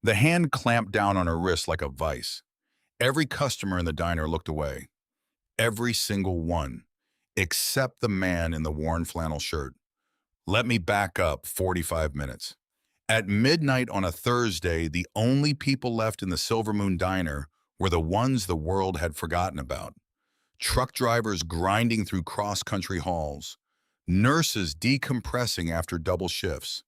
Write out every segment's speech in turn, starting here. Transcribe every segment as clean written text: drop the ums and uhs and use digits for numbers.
The hand clamped down on her wrist like a vice. Every customer in the diner looked away. Every single one, except the man in the worn flannel shirt. Let me back up 45 minutes. At midnight on a Thursday, the only people left in the Silver Moon Diner were the ones the world had forgotten about. Truck drivers grinding through cross-country halls, nurses decompressing after double shifts,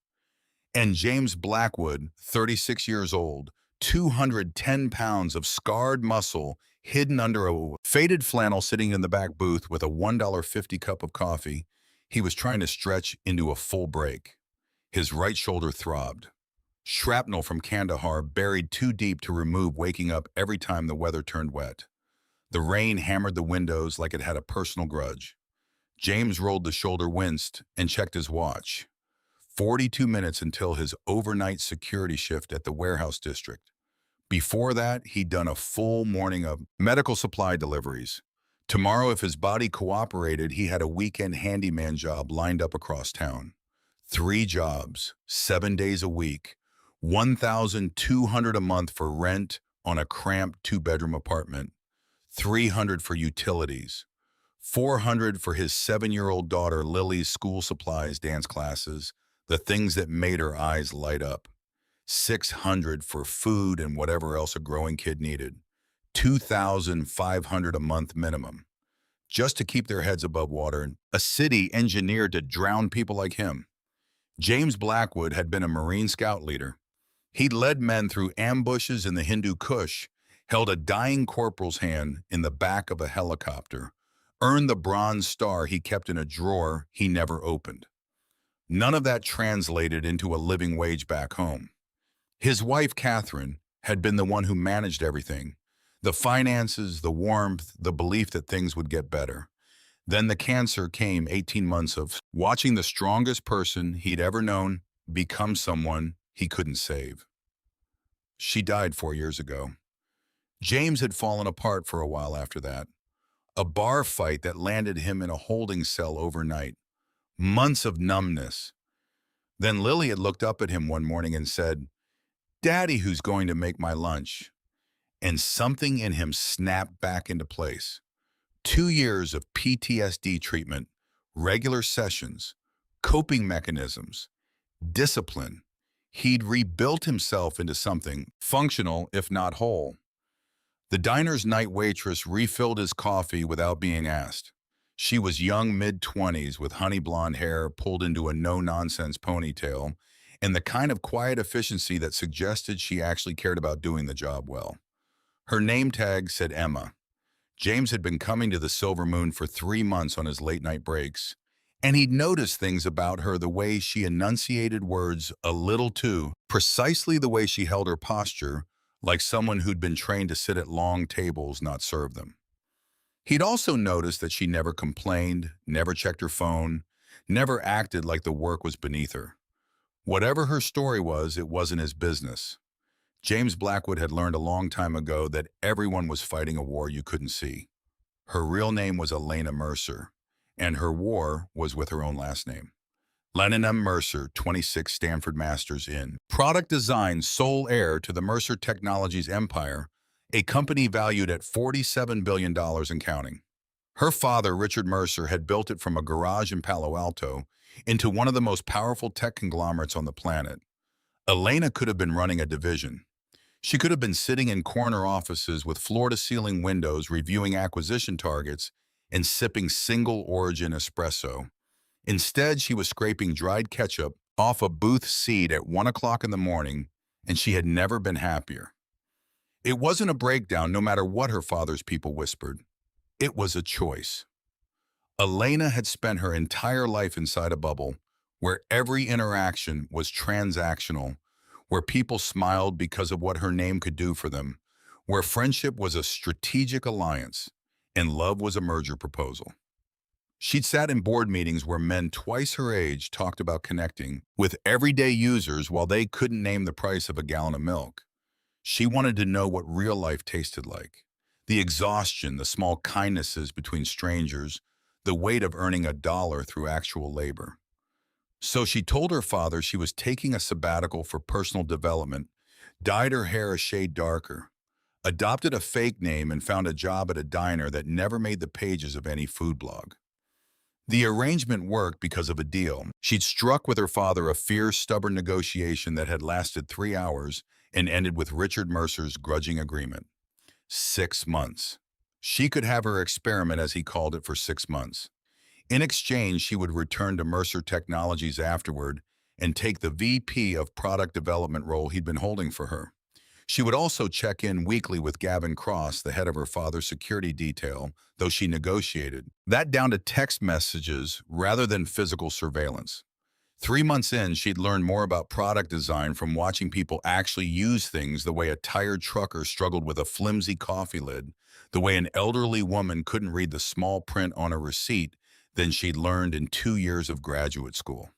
and James Blackwood, 36 years old, 210 pounds of scarred muscle hidden under a faded flannel sitting in the back booth with a $1.50 cup of coffee. He was trying to stretch into a full break. His right shoulder throbbed. Shrapnel from Kandahar buried too deep to remove, waking up every time the weather turned wet. The rain hammered the windows like it had a personal grudge. James rolled the shoulder, winced, and checked his watch. 42 minutes until his overnight security shift at the warehouse district. Before that, he'd done a full morning of medical supply deliveries. Tomorrow, if his body cooperated, he had a weekend handyman job lined up across town. 3 jobs, 7 days a week, $1,200 a month for rent on a cramped 2-bedroom apartment, $300 for utilities, $400 for his 7-year-old daughter Lily's school supplies, dance classes, the things that made her eyes light up, $600 for food and whatever else a growing kid needed, $2,500 a month minimum, just to keep their heads above water, a city engineered to drown people like him. James Blackwood had been a Marine Scout leader. He'd led men through ambushes in the Hindu Kush, held a dying corporal's hand in the back of a helicopter, earned the Bronze Star he kept in a drawer he never opened. None of that translated into a living wage back home. His wife, Catherine, had been the one who managed everything. The finances, the warmth, the belief that things would get better. Then the cancer came, 18 months of watching the strongest person he'd ever known become someone he couldn't save. She died 4 years ago. James had fallen apart for a while after that. A bar fight that landed him in a holding cell overnight. Months of numbness. Then Lily had looked up at him one morning and said, "Daddy, who's going to make my lunch?" And something in him snapped back into place. 2 years of PTSD treatment, regular sessions, coping mechanisms, discipline. He'd rebuilt himself into something functional, if not whole. The diner's night waitress refilled his coffee without being asked. She was young, mid-20s, with honey blonde hair pulled into a no-nonsense ponytail, and the kind of quiet efficiency that suggested she actually cared about doing the job well. Her name tag said Emma. James had been coming to the Silver Moon for 3 months on his late-night breaks, and he'd noticed things about her, the way she enunciated words a little too, precisely the way she held her posture, like someone who'd been trained to sit at long tables, not serve them. He'd also noticed that she never complained, never checked her phone, never acted like the work was beneath her. Whatever her story was, it wasn't his business. James Blackwood had learned a long time ago that everyone was fighting a war you couldn't see. Her real name was Elena Mercer, and her war was with her own last name. Lennon M. Mercer, 26, Stanford Masters in Product Design, sole heir to the Mercer Technologies empire, a company valued at $47 billion and counting. Her father, Richard Mercer, had built it from a garage in Palo Alto into one of the most powerful tech conglomerates on the planet. Elena could have been running a division. She could have been sitting in corner offices with floor-to-ceiling windows reviewing acquisition targets and sipping single-origin espresso. Instead, she was scraping dried ketchup off a booth seat at 1 o'clock in the morning, and she had never been happier. It wasn't a breakdown, no matter what her father's people whispered. It was a choice. Elena had spent her entire life inside a bubble where every interaction was transactional, where people smiled because of what her name could do for them, where friendship was a strategic alliance and love was a merger proposal. She'd sat in board meetings where men twice her age talked about connecting with everyday users while they couldn't name the price of a gallon of milk. She wanted to know what real life tasted like. The exhaustion, the small kindnesses between strangers, the weight of earning $1 through actual labor. So she told her father she was taking a sabbatical for personal development, dyed her hair a shade darker, adopted a fake name, and found a job at a diner that never made the pages of any food blog. The arrangement worked because of a deal. She'd struck with her father a fierce, stubborn negotiation that had lasted 3 hours and ended with Richard Mercer's grudging agreement. 6 months. She could have her experiment, as he called it, for 6 months. In exchange, she would return to Mercer Technologies afterward and take the VP of product development role he'd been holding for her. She would also check in weekly with Gavin Cross, the head of her father's security detail, though she negotiated that down to text messages rather than physical surveillance. 3 months in, she'd learned more about product design from watching people actually use things, the way a tired trucker struggled with a flimsy coffee lid, the way an elderly woman couldn't read the small print on a receipt, than she'd learned in 2 years of graduate school.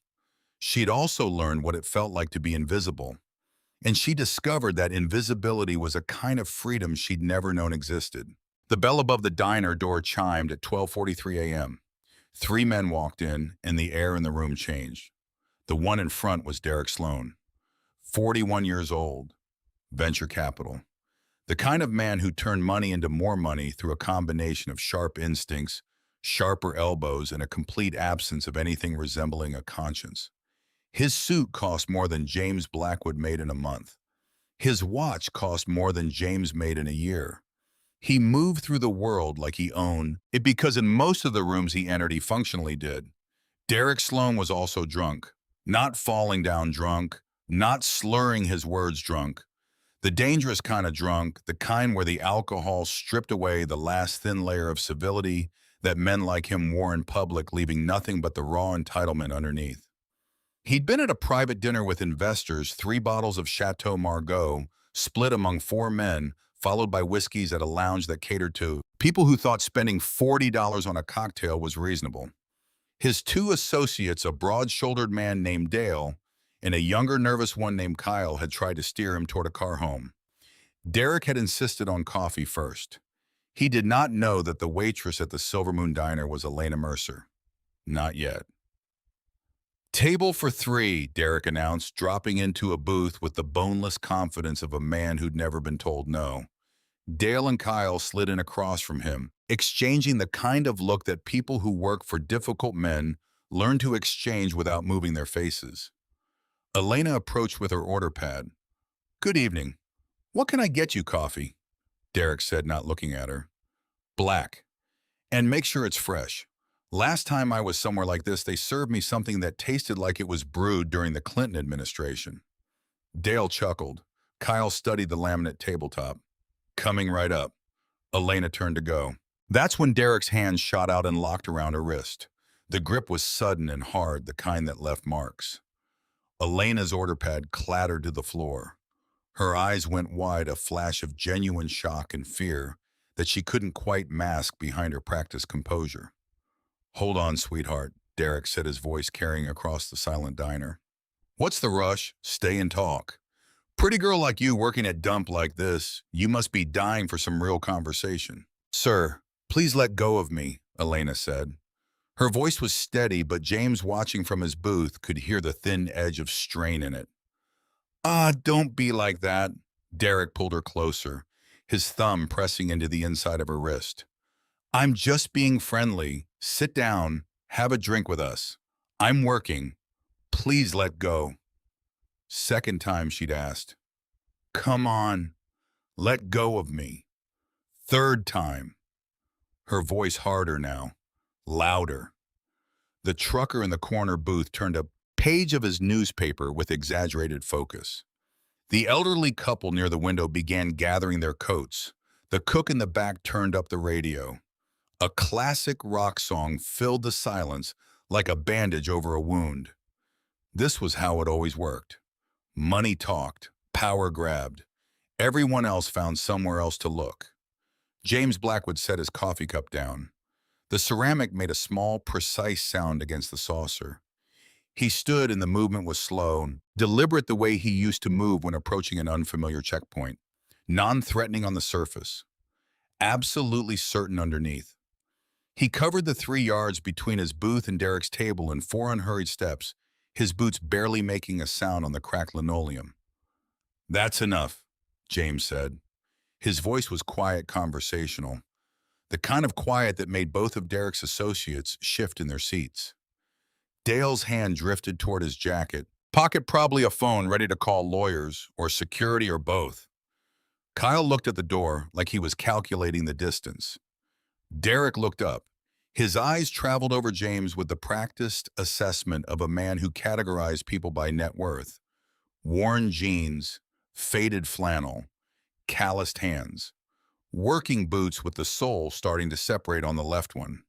She'd also learned what it felt like to be invisible, and she discovered that invisibility was a kind of freedom she'd never known existed. The bell above the diner door chimed at 12:43 a.m. 3 men walked in, and the air in the room changed. The one in front was Derek Sloan, 41 years old, venture capital. The kind of man who turned money into more money through a combination of sharp instincts, sharper elbows, and a complete absence of anything resembling a conscience. His suit cost more than James Blackwood made in a month. His watch cost more than James made in a year. He moved through the world like he owned it, because in most of the rooms he entered, he functionally did. Derek Sloan was also drunk. Not falling down drunk, not slurring his words drunk. The dangerous kind of drunk, the kind where the alcohol stripped away the last thin layer of civility that men like him wore in public, leaving nothing but the raw entitlement underneath. He'd been at a private dinner with investors, 3 bottles of Chateau Margaux, split among 4 men, followed by whiskeys at a lounge that catered to people who thought spending $40 on a cocktail was reasonable. His 2 associates, a broad-shouldered man named Dale and a younger, nervous one named Kyle, had tried to steer him toward a car home. Derek had insisted on coffee first. He did not know that the waitress at the Silver Moon Diner was Elena Mercer. Not yet. "Table for 3, Derek announced, dropping into a booth with the boneless confidence of a man who'd never been told no. Dale and Kyle slid in across from him, exchanging the kind of look that people who work for difficult men learn to exchange without moving their faces. Elena approached with her order pad. "Good evening. What can I get you, coffee?" Derek said, not looking at her. "Black. And make sure it's fresh. Last time I was somewhere like this, they served me something that tasted like it was brewed during the Clinton administration." Dale chuckled. Kyle studied the laminate tabletop. "Coming right up." Elena turned to go. That's when Derek's hand shot out and locked around her wrist. The grip was sudden and hard, the kind that left marks. Elena's order pad clattered to the floor. Her eyes went wide, a flash of genuine shock and fear that she couldn't quite mask behind her practiced composure. "Hold on, sweetheart," Derek said, his voice carrying across the silent diner. "What's the rush? Stay and talk. Pretty girl like you working at dump like this, you must be dying for some real conversation." "Sir, please let go of me," Elena said. Her voice was steady, but James, watching from his booth, could hear the thin edge of strain in it. Don't be like that." Derek pulled her closer, his thumb pressing into the inside of her wrist. "I'm just being friendly. Sit down. Have a drink with us. I'm working. Please let go." Second time she'd asked. "Come on. Let go of me." Third time. Her voice harder now. Louder. The trucker in the corner booth turned a page of his newspaper with exaggerated focus. The elderly couple near the window began gathering their coats. The cook in the back turned up the radio. A classic rock song filled the silence like a bandage over a wound. This was how it always worked. Money talked, power grabbed. Everyone else found somewhere else to look. James Blackwood set his coffee cup down. The ceramic made a small, precise sound against the saucer. He stood, and the movement was slow, deliberate, the way he used to move when approaching an unfamiliar checkpoint. Non-threatening on the surface, absolutely certain underneath. He covered the 3 yards between his booth and Derek's table in 4 unhurried steps, his boots barely making a sound on the cracked linoleum. That's enough, James said. His voice was quiet, conversational, the kind of quiet that made both of Derek's associates shift in their seats. Dale's hand drifted toward his jacket, pocket probably a phone ready to call lawyers or security or both. Kyle looked at the door like he was calculating the distance. Derek looked up. His eyes traveled over James with the practiced assessment of a man who categorized people by net worth. Worn jeans, faded flannel, calloused hands, working boots with the sole starting to separate on the left one.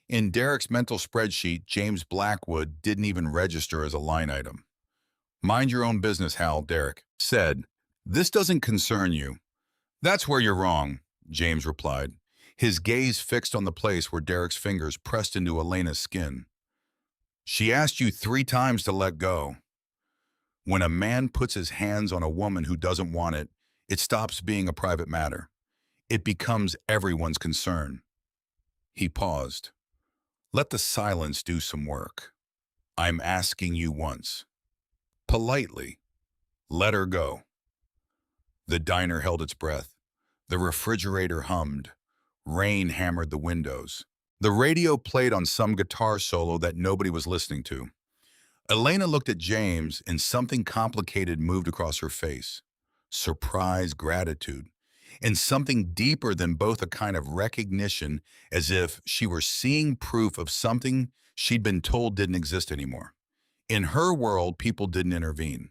In Derek's mental spreadsheet, James Blackwood didn't even register as a line item. Mind your own business, Hal, Derek said. This doesn't concern you. That's where you're wrong, James replied, his gaze fixed on the place where Derek's fingers pressed into Elena's skin. She asked you 3 times to let go. When a man puts his hands on a woman who doesn't want it, it stops being a private matter. It becomes everyone's concern. He paused. Let the silence do some work. I'm asking you once. Politely. Let her go. The diner held its breath. The refrigerator hummed. Rain hammered the windows. The radio played on some guitar solo that nobody was listening to. Elena looked at James and something complicated moved across her face. Surprise, gratitude, and something deeper than both, a kind of recognition, as if she were seeing proof of something she'd been told didn't exist anymore. In her world, people didn't intervene.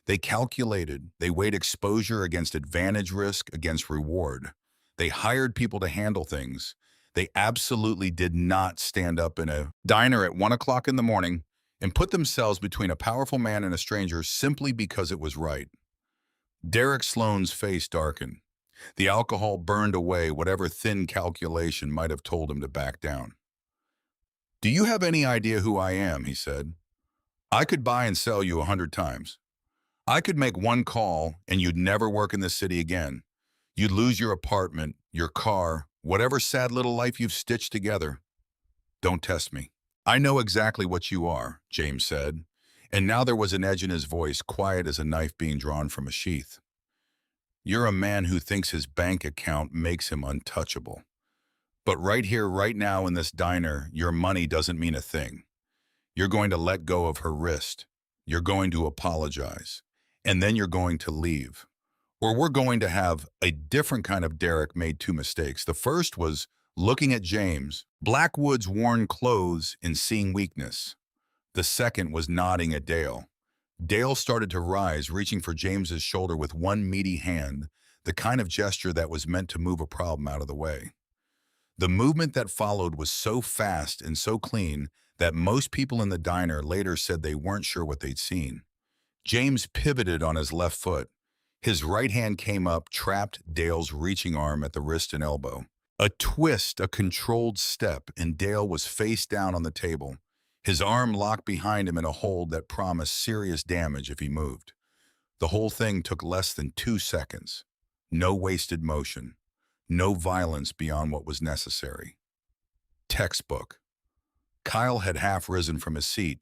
They calculated, they weighed exposure against advantage, risk against reward. They hired people to handle things. They absolutely did not stand up in a diner at 1 o'clock in the morning and put themselves between a powerful man and a stranger simply because it was right. Derek Sloan's face darkened. The alcohol burned away whatever thin calculation might have told him to back down. Do you have any idea who I am? He said. I could buy and sell you 100 times. I could make one call and you'd never work in this city again. You'd lose your apartment, your car, whatever sad little life you've stitched together. Don't test me. I know exactly what you are, James said, and now there was an edge in his voice, quiet as a knife being drawn from a sheath. You're a man who thinks his bank account makes him untouchable. But right here, right now in this diner, your money doesn't mean a thing. You're going to let go of her wrist. You're going to apologize. And then you're going to leave. Or we're going to have a different kind of Derek made 2 mistakes. The first was looking at James, Blackwood's worn clothes, and seeing weakness. The second was nodding at Dale. Dale started to rise, reaching for James's shoulder with one meaty hand, the kind of gesture that was meant to move a problem out of the way. The movement that followed was so fast and so clean that most people in the diner later said they weren't sure what they'd seen. James pivoted on his left foot. His right hand came up, trapped Dale's reaching arm at the wrist and elbow. A twist, a controlled step, and Dale was face down on the table, his arm locked behind him in a hold that promised serious damage if he moved. The whole thing took less than 2 seconds. No wasted motion. No violence beyond what was necessary. Textbook. Kyle had half risen from his seat.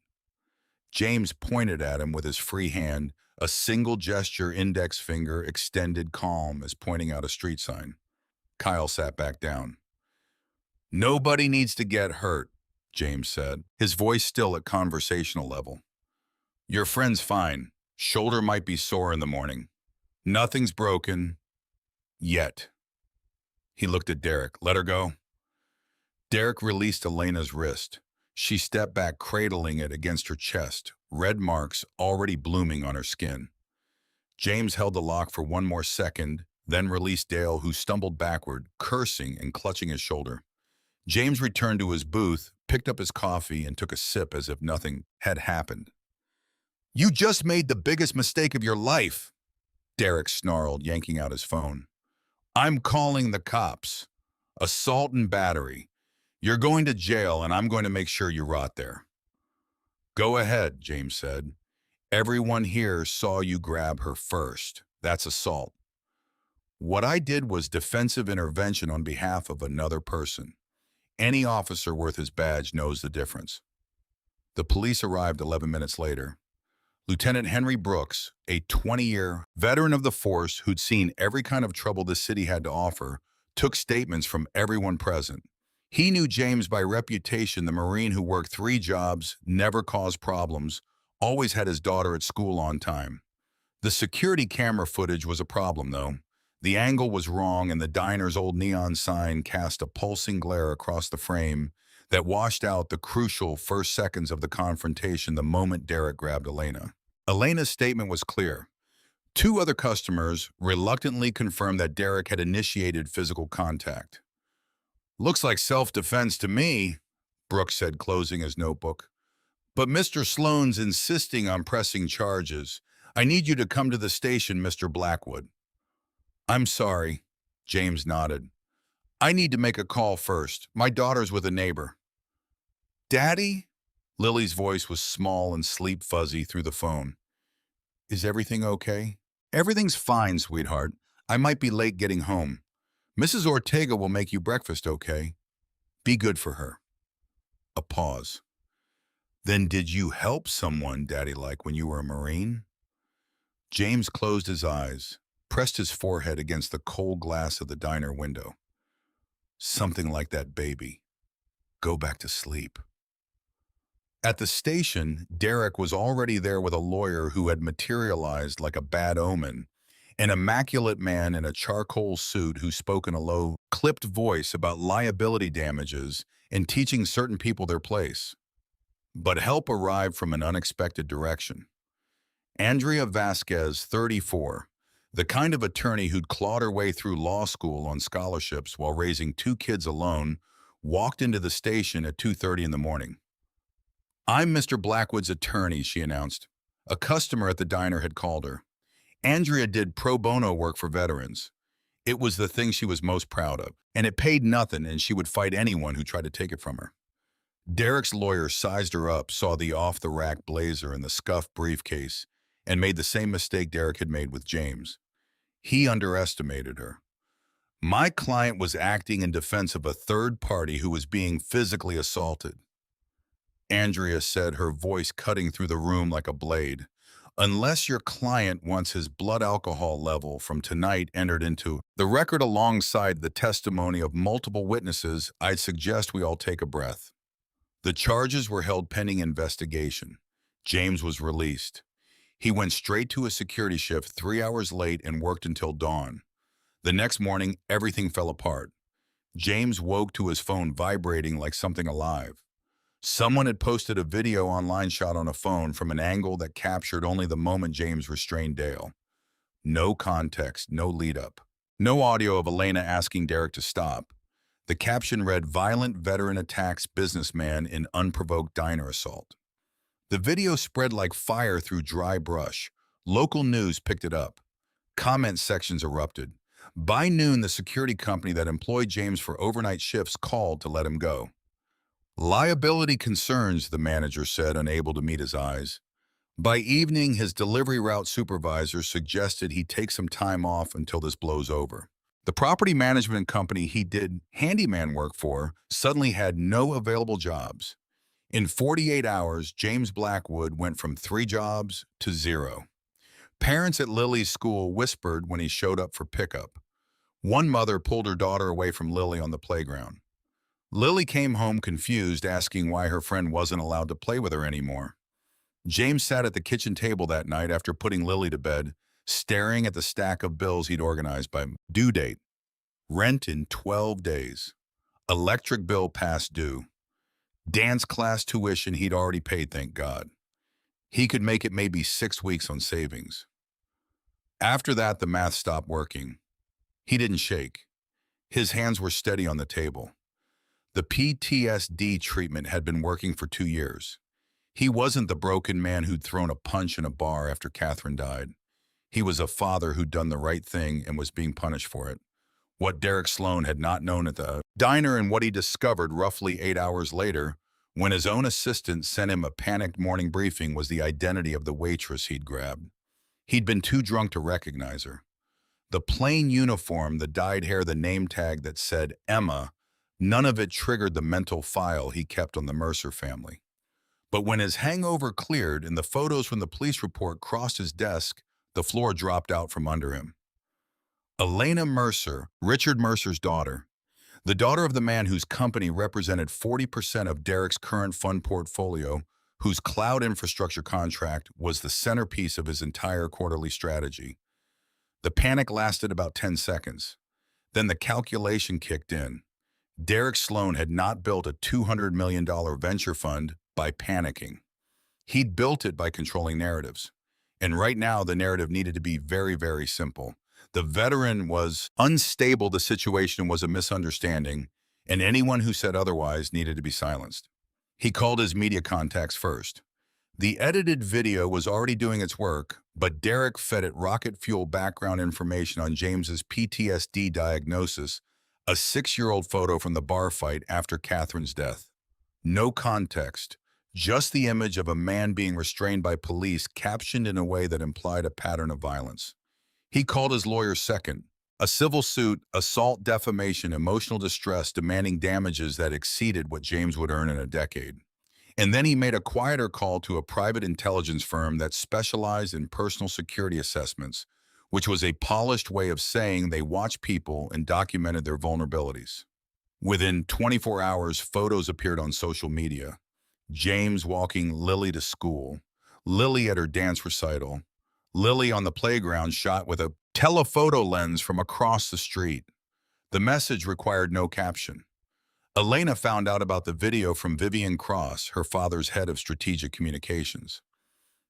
James pointed at him with his free hand, a single gesture, index finger extended, calm as pointing out a street sign. Kyle sat back down. Nobody needs to get hurt, James said, his voice still at conversational level. Your friend's fine. Shoulder might be sore in the morning. Nothing's broken. Yet. He looked at Derek. Let her go. Derek released Elena's wrist. She stepped back, cradling it against her chest, red marks already blooming on her skin. James held the lock for 1 more second, then released Dale, who stumbled backward, cursing and clutching his shoulder. James returned to his booth, picked up his coffee, and took a sip as if nothing had happened. You just made the biggest mistake of your life, Derek snarled, yanking out his phone. I'm calling the cops. Assault and battery. You're going to jail, and I'm going to make sure you rot there. Go ahead, James said. Everyone here saw you grab her first. That's assault. What I did was defensive intervention on behalf of another person. Any officer worth his badge knows the difference. The police arrived 11 minutes later. Lieutenant Henry Brooks, a 20-year veteran of the force who'd seen every kind of trouble the city had to offer, took statements from everyone present. He knew James by reputation, the Marine who worked 3 jobs, never caused problems, always had his daughter at school on time. The security camera footage was a problem, though. The angle was wrong, and the diner's old neon sign cast a pulsing glare across the frame that washed out the crucial first seconds of the confrontation the moment Derek grabbed Elena. Elena's statement was clear. 2 other customers reluctantly confirmed that Derek had initiated physical contact. "Looks like self-defense to me," Brooks said, closing his notebook. "But Mr. Sloan's insisting on pressing charges. I need you to come to the station, Mr. Blackwood." "I'm sorry," James nodded. "I need to make a call first. My daughter's with a neighbor." "Daddy?" Lily's voice was small and sleep-fuzzy through the phone. "Is everything okay?" "Everything's fine, sweetheart. I might be late getting home. Mrs. Ortega will make you breakfast, okay? Be good for her." A pause. "Then did you help someone, Daddy, like when you were a Marine?" James closed his eyes, pressed his forehead against the cold glass of the diner window. "Something like that, baby. Go back to sleep." At the station, Derek was already there with a lawyer who had materialized like a bad omen, an immaculate man in a charcoal suit who spoke in a low, clipped voice about liability damages and teaching certain people their place. But help arrived from an unexpected direction. Andrea Vasquez, 34, the kind of attorney who'd clawed her way through law school on scholarships while raising 2 kids alone, walked into the station at 2:30 in the morning. "I'm Mr. Blackwood's attorney," she announced. A customer at the diner had called her. Andrea did pro bono work for veterans. It was the thing she was most proud of, and it paid nothing, and she would fight anyone who tried to take it from her. Derek's lawyer sized her up, saw the off-the-rack blazer and the scuffed briefcase, and made the same mistake Derek had made with James. He underestimated her. "My client was acting in defense of a third party who was being physically assaulted," Andrea said, her voice cutting through the room like a blade. "Unless your client wants his blood alcohol level from tonight entered into the record alongside the testimony of multiple witnesses, I'd suggest we all take a breath." The charges were held pending investigation. James was released. He went straight to a security shift 3 hours late and worked until dawn. The next morning, everything fell apart. James woke to his phone vibrating like something alive. Someone had posted a video online shot on a phone from an angle that captured only the moment James restrained Dale. No context, no lead-up. No audio of Elena asking Derek to stop. The caption read, "Violent veteran attacks businessman in unprovoked diner assault." The video spread like fire through dry brush. Local news picked it up. Comment sections erupted. By noon, the security company that employed James for overnight shifts called to let him go. "Liability concerns," the manager said, unable to meet his eyes. By evening, his delivery route supervisor suggested he take some time off until this blows over. The property management company he did handyman work for suddenly had no available jobs. In 48 hours, James Blackwood went from 3 jobs to 0. Parents at Lily's school whispered when he showed up for pickup. One mother pulled her daughter away from Lily on the playground. Lily came home confused, asking why her friend wasn't allowed to play with her anymore. James sat at the kitchen table that night after putting Lily to bed, staring at the stack of bills he'd organized by due date. Rent in 12 days. Electric bill past due. Dance class tuition he'd already paid, thank God. He could make it maybe 6 weeks on savings. After that, the math stopped working. He didn't shake. His hands were steady on the table. The PTSD treatment had been working for 2 years. He wasn't the broken man who'd thrown a punch in a bar after Catherine died. He was a father who'd done the right thing and was being punished for it. What Derek Sloan had not known at the diner and what he discovered roughly 8 hours later, when his own assistant sent him a panicked morning briefing, was the identity of the waitress he'd grabbed. He'd been too drunk to recognize her. The plain uniform, the dyed hair, the name tag that said Emma, none of it triggered the mental file he kept on the Mercer family. But when his hangover cleared and the photos from the police report crossed his desk, the floor dropped out from under him. Elena Mercer, Richard Mercer's daughter, the daughter of the man whose company represented 40% of Derek's current fund portfolio, whose cloud infrastructure contract was the centerpiece of his entire quarterly strategy. The panic lasted about 10 seconds. Then the calculation kicked in. Derek Sloan had not built a $200 million venture fund by panicking. He'd built it by controlling narratives. And right now, the narrative needed to be very, very simple. The veteran was unstable, the situation was a misunderstanding, and anyone who said otherwise needed to be silenced. He called his media contacts first. The edited video was already doing its work, but Derek fed it rocket fuel background information on James's PTSD diagnosis, a 6-year-old photo from the bar fight after Catherine's death. No context, just the image of a man being restrained by police captioned in a way that implied a pattern of violence. He called his lawyer second, a civil suit, assault, defamation, emotional distress demanding damages that exceeded what James would earn in a decade. And then he made a quieter call to a private intelligence firm that specialized in personal security assessments, which was a polished way of saying they watched people and documented their vulnerabilities. Within 24 hours, photos appeared on social media. James walking Lily to school, Lily at her dance recital, Lily on the playground shot with a telephoto lens from across the street. The message required no caption. Elena found out about the video from Vivian Cross, her father's head of strategic communications.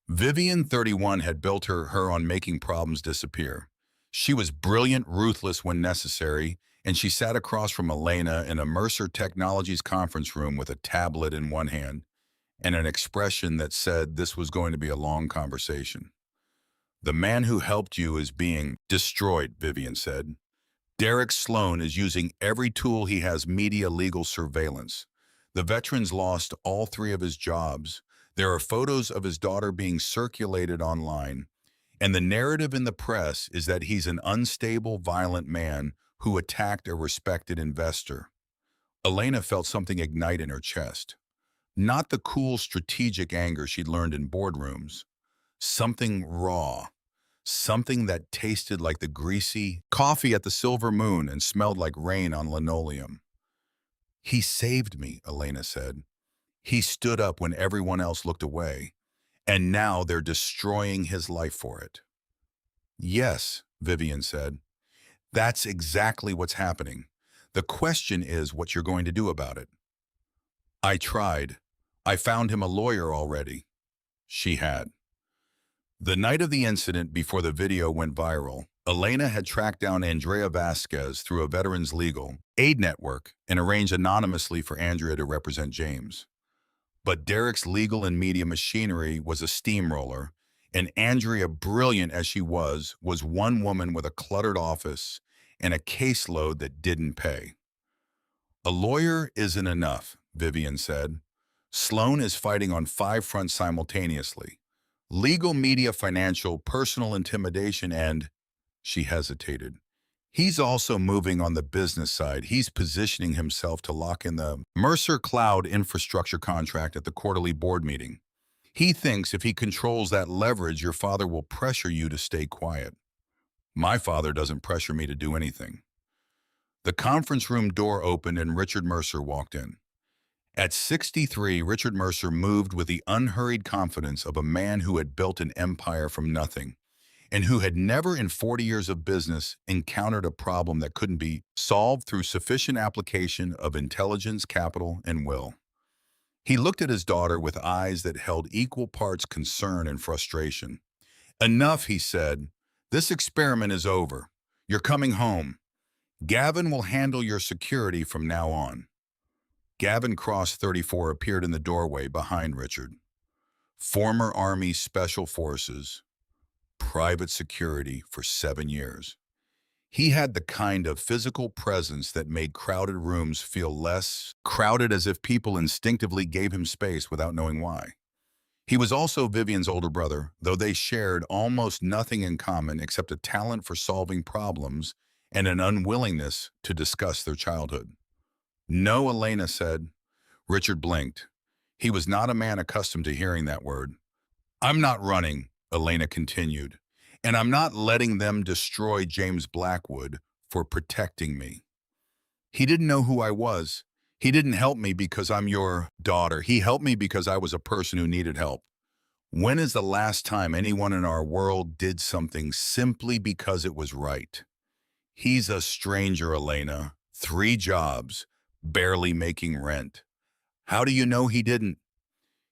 Vivian, 31, had built her on making problems disappear. She was brilliant, ruthless when necessary, and she sat across from Elena in a Mercer Technologies conference room with a tablet in one hand and an expression that said this was going to be a long conversation. "The man who helped you is being destroyed," Vivian said. "Derek Sloan is using every tool he has, media, legal, surveillance. The veteran's lost all 3 of his jobs. There are photos of his daughter being circulated online, and the narrative in the press is that he's an unstable, violent man who attacked a respected investor." Elena felt something ignite in her chest. Not the cool, strategic anger she'd learned in boardrooms. Something raw. Something that tasted like the greasy coffee at the Silver Moon and smelled like rain on linoleum. "He saved me," Elena said. "He stood up when everyone else looked away, and now they're destroying his life for it." "Yes," Vivian said. "That's exactly what's happening. The question is what you're going to do about it." "I tried. I found him a lawyer already." She had. The night of the incident, before the video went viral, Elena had tracked down Andrea Vasquez through a veterans legal aid network and arranged anonymously for Andrea to represent James. But Derek's legal and media machinery was a steamroller, and Andrea, brilliant as she was one woman with a cluttered office and a caseload that didn't pay. "A lawyer isn't enough," Vivian said. "Sloan is fighting on 5 fronts simultaneously. Legal, media, financial, personal intimidation, and—" She hesitated. "He's also moving on the business side. He's positioning himself to lock in the Mercer Cloud infrastructure contract at the quarterly board meeting. He thinks if he controls that leverage, your father will pressure you to stay quiet." "My father doesn't pressure me to do anything." The conference room door opened and Richard Mercer walked in. At 63, Richard Mercer moved with the unhurried confidence of a man who had built an empire from nothing and who had never in 40 years of business encountered a problem that couldn't be solved through sufficient application of intelligence, capital, and will. He looked at his daughter with eyes that held equal parts concern and frustration. "Enough," he said. "This experiment is over. You're coming home. Gavin will handle your security from now on." Gavin Cross, 34, appeared in the doorway behind Richard. Former Army Special Forces, private security for 7 years. He had the kind of physical presence that made crowded rooms feel less crowded, as if people instinctively gave him space without knowing why. He was also Vivian's older brother, though they shared almost nothing in common except a talent for solving problems and an unwillingness to discuss their childhood. "No," Elena said. Richard blinked. He was not a man accustomed to hearing that word. "I'm not running," Elena continued, "and I'm not letting them destroy James Blackwood for protecting me. He didn't know who I was. He didn't help me because I'm your daughter. He helped me because I was a person who needed help. When is the last time anyone in our world did something simply because it was right? He's a stranger, Elena. 3 jobs, barely making rent. How do you know he didn't?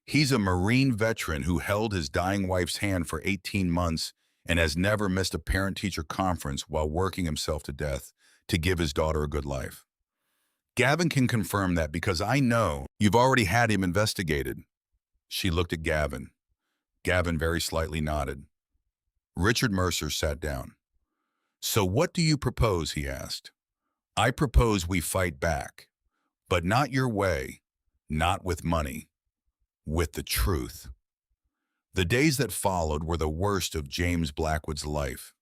He's a Marine veteran who held his dying wife's hand for 18 months and has never missed a parent-teacher conference while working himself to death to give his daughter a good life. Gavin can confirm that because I know you've already had him investigated." She looked at Gavin. Gavin very slightly nodded. Richard Mercer sat down. "So what do you propose?" he asked. "I propose we fight back, but not your way, not with money, with the truth." The days that followed were the worst of James Blackwood's life.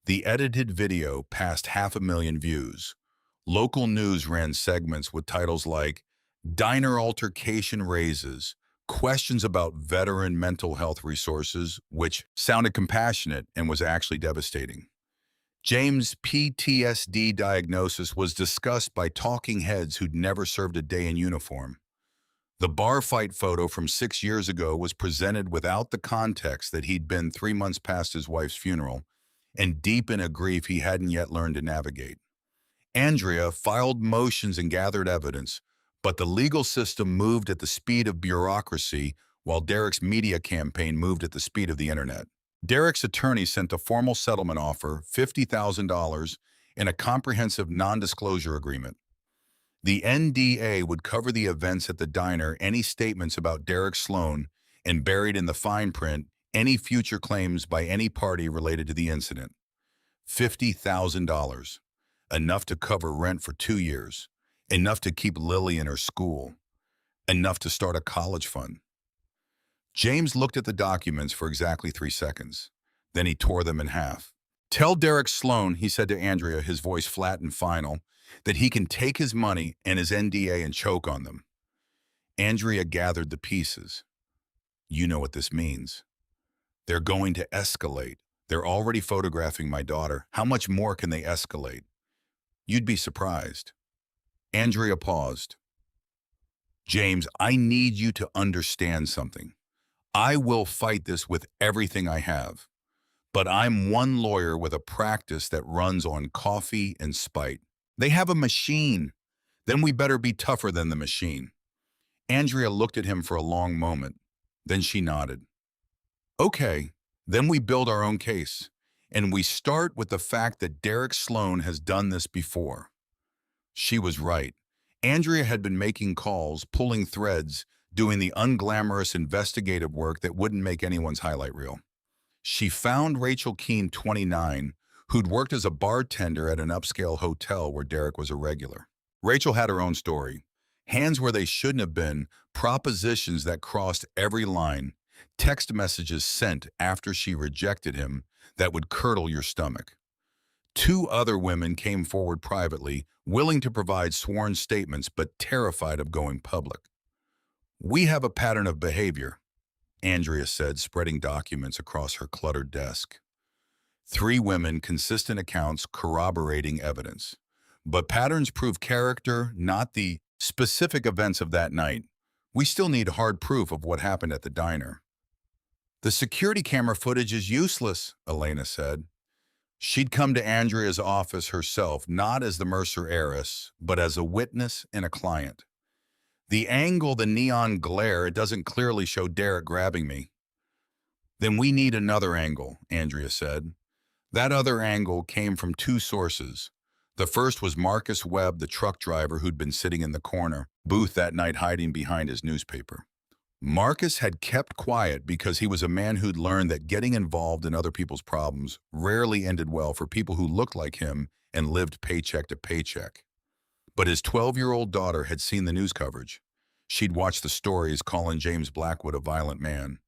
The edited video passed 500,000 views. Local news ran segments with titles like "Diner Altercation Raises," questions about veteran mental health resources, which sounded compassionate and was actually devastating. James' PTSD diagnosis was discussed by talking heads who'd never served a day in uniform. The bar fight photo from 6 years ago was presented without the context that he'd been 3 months past his wife's funeral and deep in a grief he hadn't yet learned to navigate. Andrea filed motions and gathered evidence, but the legal system moved at the speed of bureaucracy while Derek's media campaign moved at the speed of the internet. Derek's attorney sent a formal settlement offer, $50,000, and a comprehensive non-disclosure agreement. The NDA would cover the events at the diner, any statements about Derek Sloan, and buried in the fine print, any future claims by any party related to the incident. $50,000. Enough to cover rent for 2 years. Enough to keep Lily in her school. Enough to start a college fund. James looked at the documents for exactly 3 seconds. Then he tore them in half. "Tell Derek Sloan," he said to Andrea, his voice flat and final, "that he can take his money and his NDA and choke on them." Andrea gathered the pieces. "You know what this means. They're going to escalate. They're already photographing my daughter. How much more can they escalate? You'd be surprised." Andrea paused. "James, I need you to understand something. I will fight this with everything I have. But I'm one lawyer with a practice that runs on coffee and spite. They have a machine. Then we better be tougher than the machine." Andrea looked at him for a long moment. Then she nodded. "Okay, then we build our own case. And we start with the fact that Derek Sloan has done this before." She was right. Andrea had been making calls, pulling threads, doing the unglamorous investigative work that wouldn't make anyone's highlight reel. She found Rachel Keene, 29, who'd worked as a bartender at an upscale hotel where Derek was a regular. Rachel had her own story. Hands where they shouldn't have been, propositions that crossed every line, text messages sent after she rejected him that would curdle your stomach. 2 other women came forward privately, willing to provide sworn statements but terrified of going public. "We have a pattern of behavior," Andrea said, spreading documents across her cluttered desk. 3 women, consistent accounts, corroborating evidence. But patterns prove character, not the specific events of that night. We still need hard proof of what happened at the diner. "The security camera footage is useless," Elena said. She'd come to Andrea's office herself, not as the Mercer heiress, but as a witness and a client. "The angle, the neon glare, it doesn't clearly show Derek grabbing me." "Then we need another angle," Andrea said. That other angle came from 2 sources. The first was Marcus Webb, the truck driver who'd been sitting in the corner booth that night hiding behind his newspaper. Marcus had kept quiet because he was a man who'd learned that getting involved in other people's problems rarely ended well for people who looked like him and lived paycheck to paycheck. But his 12-year-old daughter had seen the news coverage. She'd watched the stories calling James Blackwood a violent man.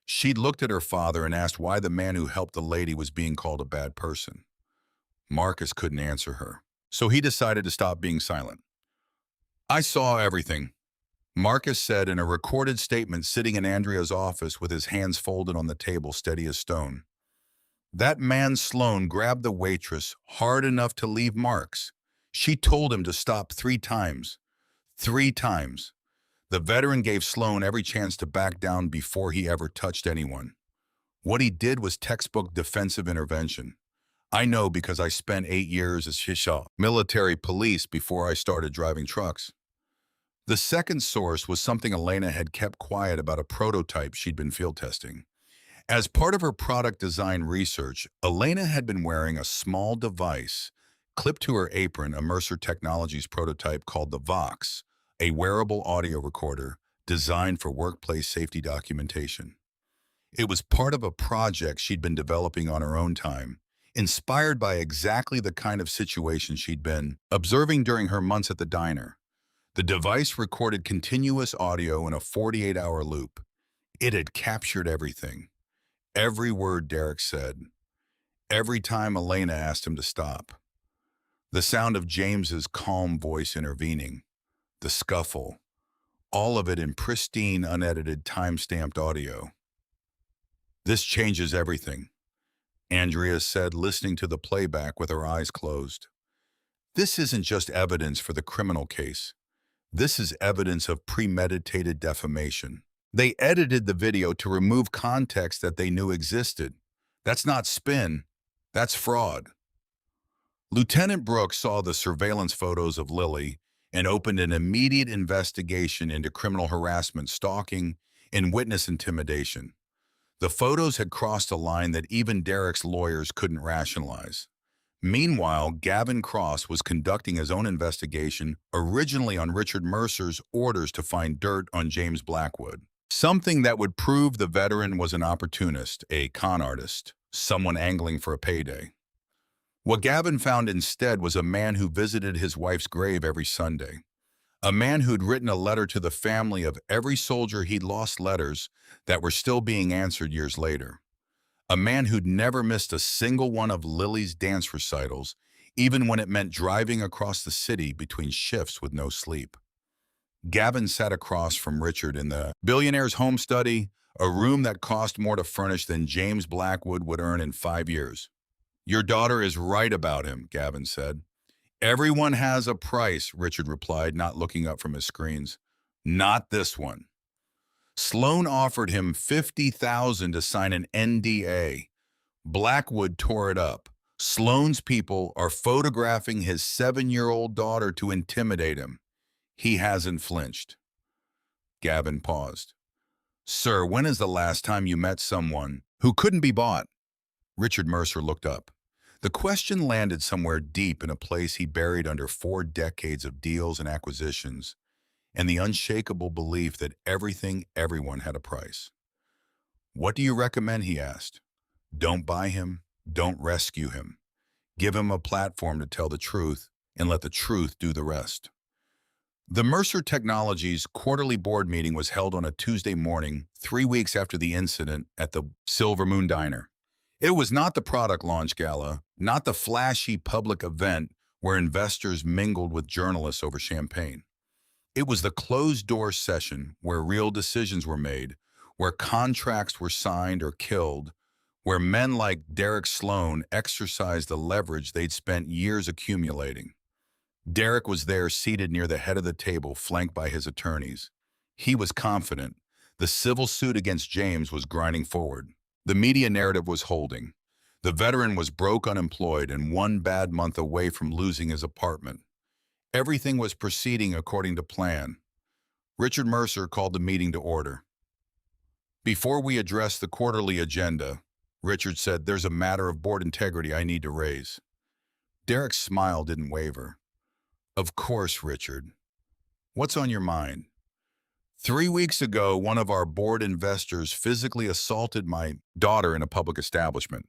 She'd looked at her father and asked why the man who helped the lady was being called a bad person. Marcus couldn't answer her, so he decided to stop being silent. "I saw everything," Marcus said in a recorded statement sitting in Andrea's office with his hands folded on the table, steady as stone. That man Sloan grabbed the waitress hard enough to leave marks. She told him to stop 3 times. 3 times. The veteran gave Sloan every chance to back down before he ever touched anyone. What he did was textbook defensive intervention. I know because I spent 8 years as Shisha military police before I started driving trucks. The second source was something Elena had kept quiet about a prototype she'd been field testing. As part of her product design research, Elena had been wearing a small device clipped to her apron, a Mercer Technologies prototype called the Vox, a wearable audio recorder designed for workplace safety documentation. It was part of a project she'd been developing on her own time, inspired by exactly the kind of situation she'd been observing during her months at the diner. The device recorded continuous audio in a 48-hour loop. It had captured everything. Every word Derek said. Every time Elena asked him to stop. The sound of James's calm voice intervening. The scuffle. All of it in pristine, unedited, time-stamped audio. This changes everything, Andrea said, listening to the playback with her eyes closed. This isn't just evidence for the criminal case. This is evidence of premeditated defamation. They edited the video to remove context that they knew existed. That's not spin, that's fraud. Lieutenant Brooks saw the surveillance photos of Lily and opened an immediate investigation into criminal harassment, stalking, and witness intimidation. The photos had crossed a line that even Derek's lawyers couldn't rationalize. Meanwhile, Gavin Cross was conducting his own investigation, originally on Richard Mercer's orders to find dirt on James Blackwood. Something that would prove the veteran was an opportunist, a con artist, someone angling for a payday. What Gavin found instead was a man who visited his wife's grave every Sunday. A man who'd written a letter to the family of every soldier he'd lost, letters that were still being answered years later. A man who'd never missed a single one of Lily's dance recitals, even when it meant driving across the city between shifts with no sleep. Gavin sat across from Richard in the Billionaire's home study, a room that cost more to furnish than James Blackwood would earn in 5 years. "Your daughter is right about him," Gavin said. "Everyone has a price," Richard replied, not looking up from his screens. "Not this one." Sloan offered him $50,000 to sign an NDA. Blackwood tore it up. Sloan's people are photographing his 7-year-old daughter to intimidate him. He hasn't flinched. Gavin paused. "Sir, when is the last time you met someone who couldn't be bought?" Richard Mercer looked up. The question landed somewhere deep in a place he buried under 4 decades of deals and acquisitions, and the unshakable belief that everyone had a price. "What do you recommend?" he asked. "Don't buy him, don't rescue him. Give him a platform to tell the truth, and let the truth do the rest." The Mercer Technologies quarterly board meeting was held on a Tuesday morning, 3 weeks after the incident at the Silver Moon Diner. It was not the product launch gala, not the flashy public event where investors mingled with journalists over champagne. It was the closed-door session where real decisions were made, where contracts were signed or killed, where men like Derek Sloan exercised the leverage they'd spent years accumulating. Derek was there, seated near the head of the table, flanked by his attorneys. He was confident. The civil suit against James was grinding forward. The media narrative was holding. The veteran was broke, unemployed, and 1 bad month away from losing his apartment. Everything was proceeding according to plan. Richard Mercer called the meeting to order. "Before we address the quarterly agenda," Richard said, "there's a matter of board integrity I need to raise." Derek's smile didn't waver. "Of course, Richard. What's on your mind?" 3 weeks ago, one of our board investors physically assaulted my daughter in a public establishment.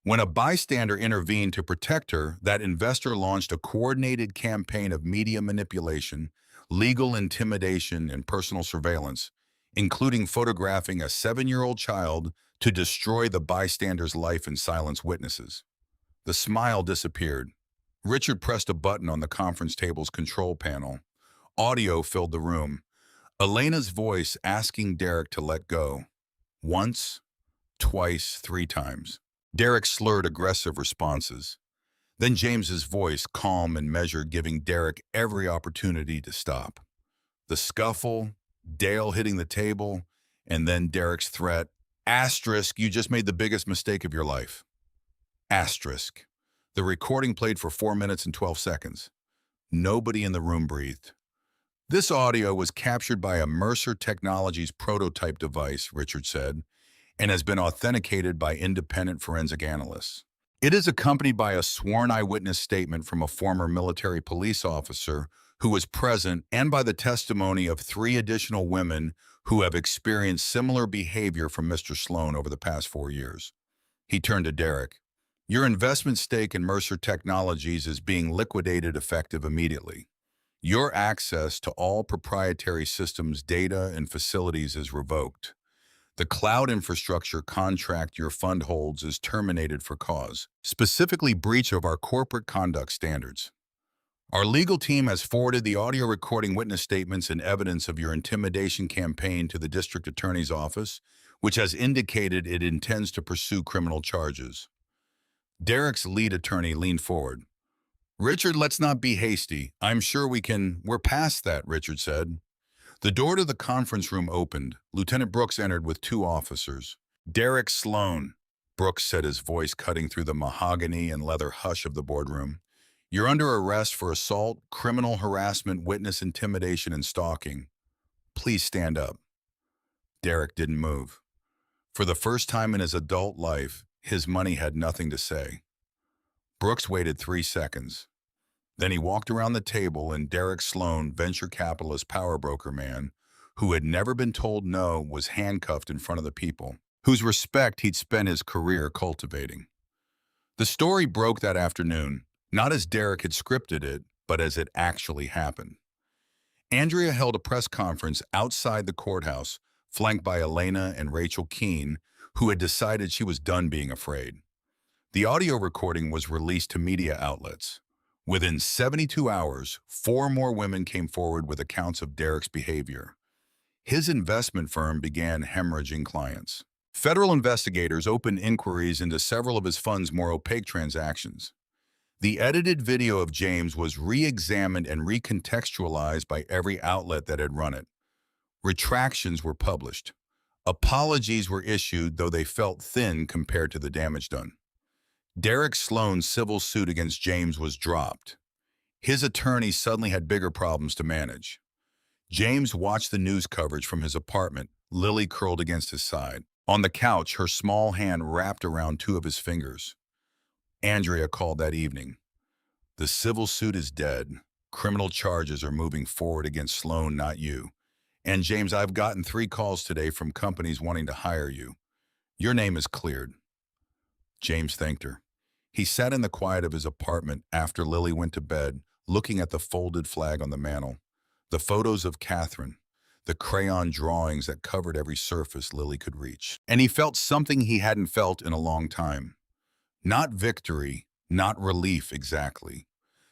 When a bystander intervened to protect her, that investor launched a coordinated campaign of media manipulation, legal intimidation, and personal surveillance, including photographing a 7-year-old child to destroy the bystander's life and silence witnesses. The smile disappeared. Richard pressed a button on the conference table's control panel. Audio filled the room. Elena's voice asking Derek to let go. Once, twice, three times. Derek slurred aggressive responses. Then James's voice, calm and measured, giving Derek every opportunity to stop. The scuffle, Dale hitting the table, and then Derek's threat. Asterisk, you just made the biggest mistake of your life. Asterisk. The recording played for 4 minutes and 12 seconds. Nobody in the room breathed. This audio was captured by a Mercer Technologies prototype device, Richard said, and has been authenticated by independent forensic analysts. It is accompanied by a sworn eyewitness statement from a former military police officer who was present and by the testimony of 3 additional women who have experienced similar behavior from Mr. Sloan over the past 4 years. He turned to Derek. Your investment stake in Mercer Technologies is being liquidated effective immediately. Your access to all proprietary systems, data, and facilities is revoked. The cloud infrastructure contract your fund holds is terminated for cause, specifically breach of our corporate conduct standards. Our legal team has forwarded the audio recording witness statements and evidence of your intimidation campaign to the district attorney's office, which has indicated it intends to pursue criminal charges. Derek's lead attorney leaned forward. Richard, let's not be hasty. I'm sure we're past that, Richard said. The door to the conference room opened. Lieutenant Brooks entered with 2 officers. Derek Sloan, Brooks said, his voice cutting through the mahogany and leather hush of the boardroom. You're under arrest for assault, criminal harassment, witness intimidation, and stalking. Please stand up. Derek didn't move. For the first time in his adult life, his money had nothing to say. Brooks waited 3 seconds. Then he walked around the table, and Derek Sloan, venture capitalist power broker man, who had never been told no, was handcuffed in front of the people, whose respect he'd spent his career cultivating. The story broke that afternoon, not as Derek had scripted it, but as it actually happened. Andrea held a press conference outside the courthouse, flanked by Elena and Rachel Keene, who had decided she was done being afraid. The audio recording was released to media outlets. Within 72 hours, 4 more women came forward with accounts of Derek's behavior. His investment firm began hemorrhaging clients. Federal investigators opened inquiries into several of his fund's more opaque transactions. The edited video of James was re-examined and recontextualized by every outlet that had run it. Retractions were published. Apologies were issued, though they felt thin compared to the damage done. Derek Sloan's civil suit against James was dropped. His attorney suddenly had bigger problems to manage. James watched the news coverage from his apartment, Lily curled against his side. On the couch, her small hand wrapped around 2 of his fingers. Andrea called that evening. The civil suit is dead. Criminal charges are moving forward against Sloan, not you. And James, I've gotten 3 calls today from companies wanting to hire you. Your name is cleared. James thanked her. He sat in the quiet of his apartment after Lily went to bed, looking at the folded flag on the mantel, the photos of Catherine, the crayon drawings that covered every surface Lily could reach. And he felt something he hadn't felt in a long time. Not victory, not relief exactly.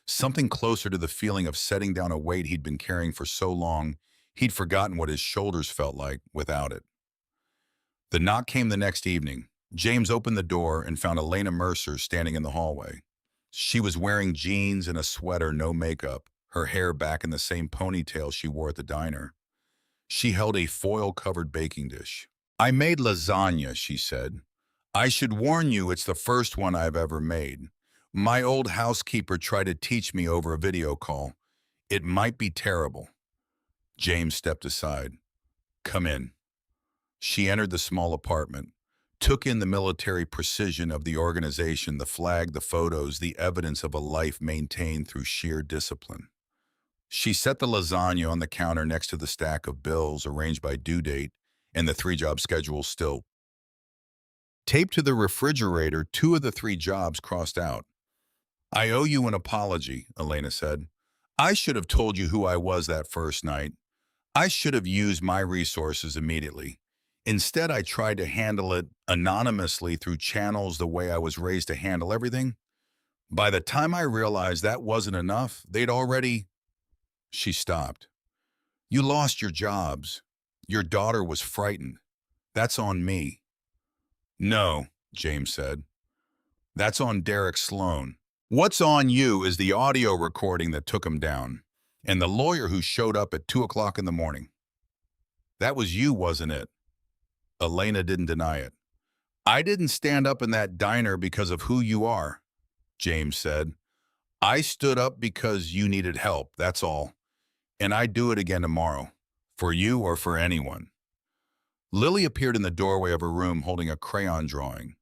Something closer to the feeling of setting down a weight he'd been carrying for so long, he'd forgotten what his shoulders felt like without it. The knock came the next evening. James opened the door and found Elena Mercer standing in the hallway. She was wearing jeans and a sweater, no makeup, her hair back in the same ponytail she wore at the diner. She held a foil-covered baking dish. I made lasagna, she said. I should warn you, it's the first one I've ever made. My old housekeeper tried to teach me over a video call. It might be terrible. James stepped aside. Come in. She entered the small apartment, took in the military precision of the organization, the flag, the photos, the evidence of a life maintained through sheer discipline. She set the lasagna on the counter next to the stack of bills arranged by due date and the 3-job schedule still taped to the refrigerator. 2 of the 3 jobs crossed out. I owe you an apology, Elena said. I should have told you who I was that first night. I should have used my resources immediately. Instead, I tried to handle it anonymously through channels the way I was raised to handle everything. By the time I realized that wasn't enough, they'd already... She stopped. You lost your jobs. Your daughter was frightened. That's on me. No, James said. That's on Derek Sloan. What's on you is the audio recording that took him down, and the lawyer who showed up at 2 o'clock in the morning. That was you, wasn't it? Elena didn't deny it. I didn't stand up in that diner because of who you are, James said. I stood up because you needed help, that's all. And I'd do it again tomorrow, for you or for anyone. Lily appeared in the doorway of her room holding a crayon drawing.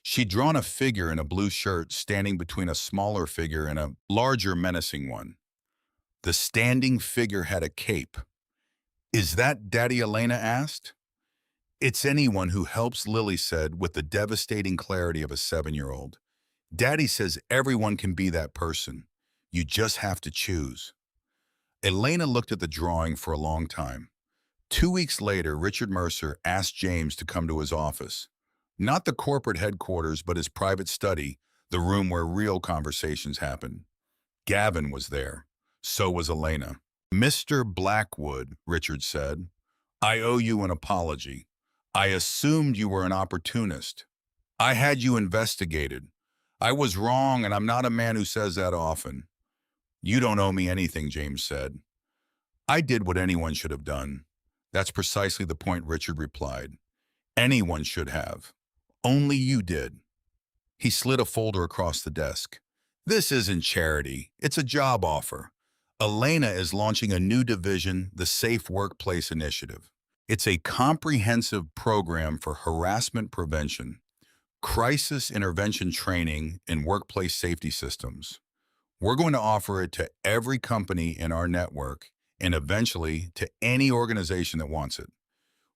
She'd drawn a figure in a blue shirt standing between a smaller figure and a larger, menacing one. The standing figure had a cape. Is that Daddy, Elena asked? It's anyone who helps, Lily said with the devastating clarity of a 7-year-old. Daddy says everyone can be that person. You just have to choose. Elena looked at the drawing for a long time. 2 weeks later, Richard Mercer asked James to come to his office. Not the corporate headquarters, but his private study, the room where real conversations happen. Gavin was there. So was Elena. Mr. Blackwood, Richard said, I owe you an apology. I assumed you were an opportunist. I had you investigated. I was wrong, and I'm not a man who says that often. You don't owe me anything, James said. I did what anyone should have done. That's precisely the point, Richard replied. Anyone should have. Only you did. He slid a folder across the desk. This isn't charity. It's a job offer. Elena is launching a new division, the Safe Workplace Initiative. It's a comprehensive program for harassment prevention, crisis intervention training, and workplace safety systems. We're going to offer it to every company in our network and eventually to any organization that wants it.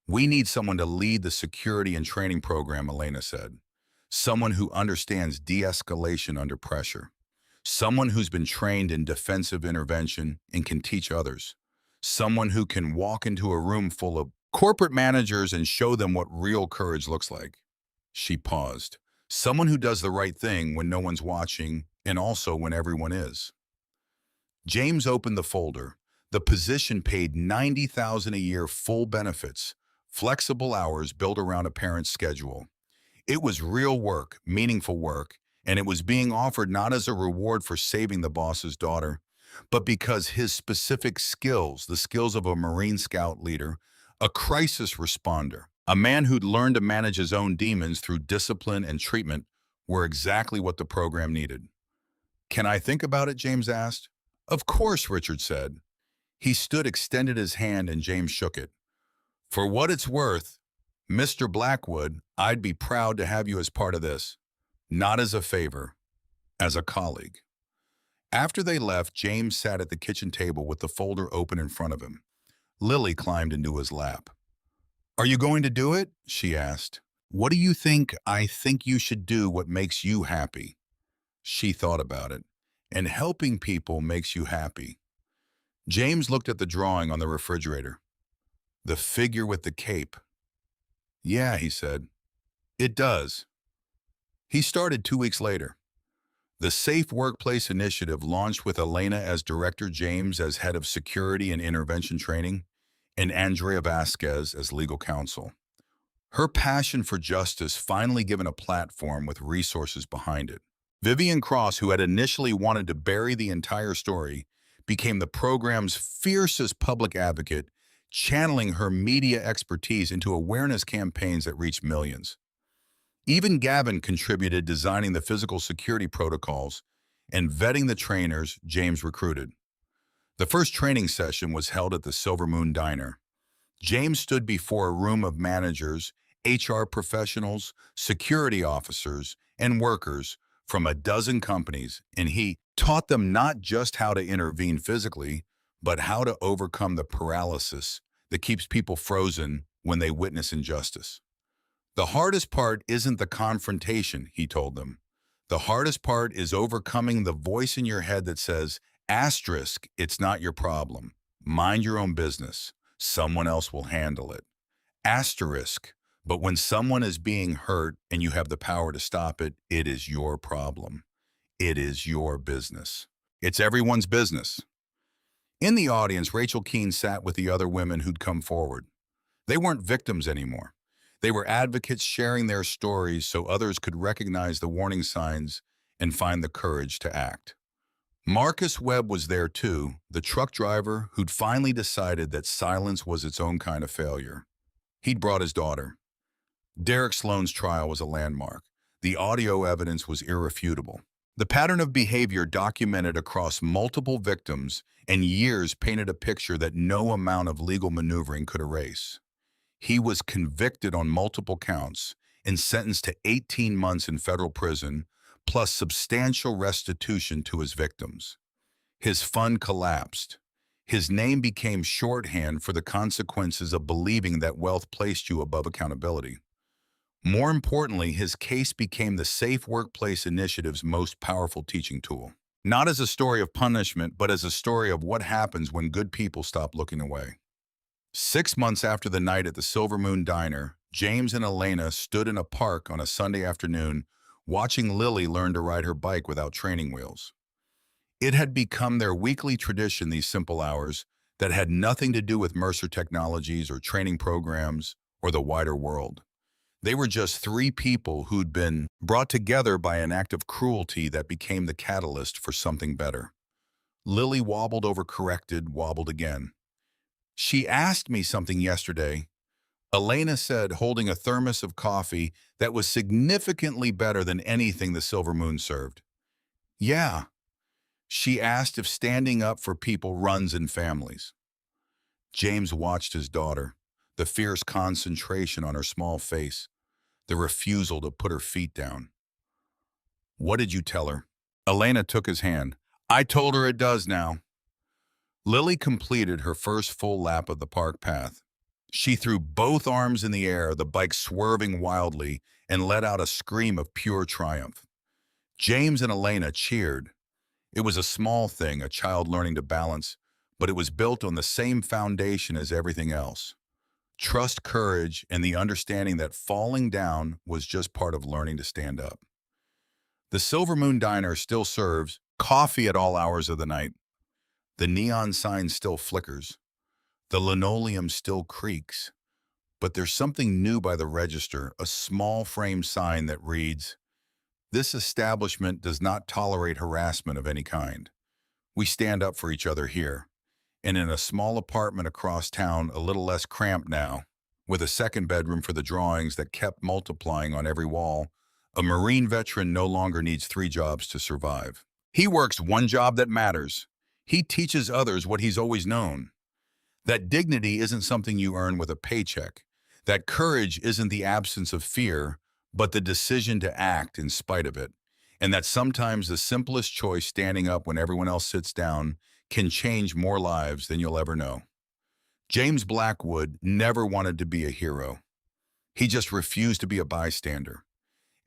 We need someone to lead the security and training program, Elena said. Someone who understands de-escalation under pressure. Someone who's been trained in defensive intervention and can teach others. Someone who can walk into a room full of corporate managers and show them what real courage looks like. She paused. Someone who does the right thing when no one's watching and also when everyone is. James opened the folder. The position paid $90,000 a year, full benefits, flexible hours built around a parent's schedule. It was real work, meaningful work, and it was being offered not as a reward for saving the boss's daughter, but because his specific skills, the skills of a Marine Scout leader, a crisis responder, a man who'd learned to manage his own demons through discipline and treatment, were exactly what the program needed. Can I think about it, James asked. Of course, Richard said. He stood, extended his hand, and James shook it. For what it's worth, Mr. Blackwood, I'd be proud to have you as part of this. Not as a favor, as a colleague. After they left, James sat at the kitchen table with the folder open in front of him. Lily climbed into his lap. Are you going to do it? She asked. What do you think? I think you should do what makes you happy. She thought about it. And helping people makes you happy. James looked at the drawing on the refrigerator. The figure with the cape. Yeah, he said. It does. He started 2 weeks later. The Safe Workplace Initiative launched with Elena as director, James as head of security and intervention training, and Andrea Vasquez as legal counsel. Her passion for justice finally given a platform with resources behind it. Vivian Cross, who had initially wanted to bury the entire story, became the program's fiercest public advocate, channeling her media expertise into awareness campaigns that reached millions. Even Gavin contributed, designing the physical security protocols and vetting the trainers James recruited. The first training session was held at the Silver Moon Diner. James stood before a room of managers, HR professionals, security officers, and workers from a dozen companies, and he taught them not just how to intervene physically, but how to overcome the paralysis that keeps people frozen when they witness injustice. The hardest part isn't the confrontation, he told them. The hardest part is overcoming the voice in your head that says, asterisk, it's not your problem. Mind your own business. Someone else will handle it. Asterisk, but when someone is being hurt and you have the power to stop it, it is your problem. It is your business. It's everyone's business. In the audience, Rachel Keene sat with the other women who'd come forward. They weren't victims anymore. They were advocates sharing their stories so others could recognize the warning signs and find the courage to act. Marcus Webb was there too, the truck driver who'd finally decided that silence was its own kind of failure. He'd brought his daughter. Derek Sloan's trial was a landmark. The audio evidence was irrefutable. The pattern of behavior documented across multiple victims and years painted a picture that no amount of legal maneuvering could erase. He was convicted on multiple counts and sentenced to 18 months in federal prison, plus substantial restitution to his victims. His fund collapsed. His name became shorthand for the consequences of believing that wealth placed you above accountability. More importantly, his case became the Safe Workplace Initiative's most powerful teaching tool. Not as a story of punishment, but as a story of what happens when good people stop looking away. 6 months after the night at the Silver Moon Diner, James and Elena stood in a park on a Sunday afternoon, watching Lily learn to ride her bike without training wheels. It had become their weekly tradition, these simple hours, that had nothing to do with Mercer Technologies or training programs or the wider world. They were just three people who'd been brought together by an act of cruelty that became the catalyst for something better. Lily wobbled overcorrected, wobbled again. "She asked me something yesterday," Elena said, holding a thermos of coffee that was significantly better than anything the Silver Moon served. "Yeah." She asked if standing up for people runs in families. James watched his daughter, the fierce concentration on her small face, the refusal to put her feet down. "What did you tell her?" Elena took his hand. "I told her it does now." Lily completed her first full lap of the park path. She threw both arms in the air, the bike swerving wildly, and let out a scream of pure triumph. James and Elena cheered. It was a small thing, a child learning to balance, but it was built on the same foundation as everything else. Trust, courage, and the understanding that falling down was just part of learning to stand up. The Silver Moon Diner still serves coffee at all hours of the night. The neon sign still flickers. The linoleum still creaks. But there's something new by the register, a small frame sign that reads, "This establishment does not tolerate harassment of any kind. We stand up for each other here." And in a small apartment across town, a little less cramped now, with a second bedroom for the drawings that kept multiplying on every wall, a Marine veteran no longer needs 3 jobs to survive. He works one job that matters. He teaches others what he's always known. That dignity isn't something you earn with a paycheck. That courage isn't the absence of fear, but the decision to act in spite of it. And that sometimes the simplest choice, standing up when everyone else sits down, can change more lives than you'll ever know. James Blackwood never wanted to be a hero. He just refused to be a bystander.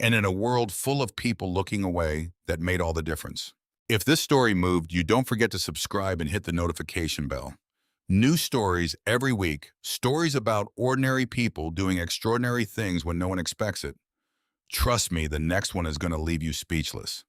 And in a world full of people looking away, that made all the difference. If this story moved you, don't forget to subscribe and hit the notification bell. New stories every week, stories about ordinary people doing extraordinary things when no one expects it. Trust me, the next one is going to leave you speechless.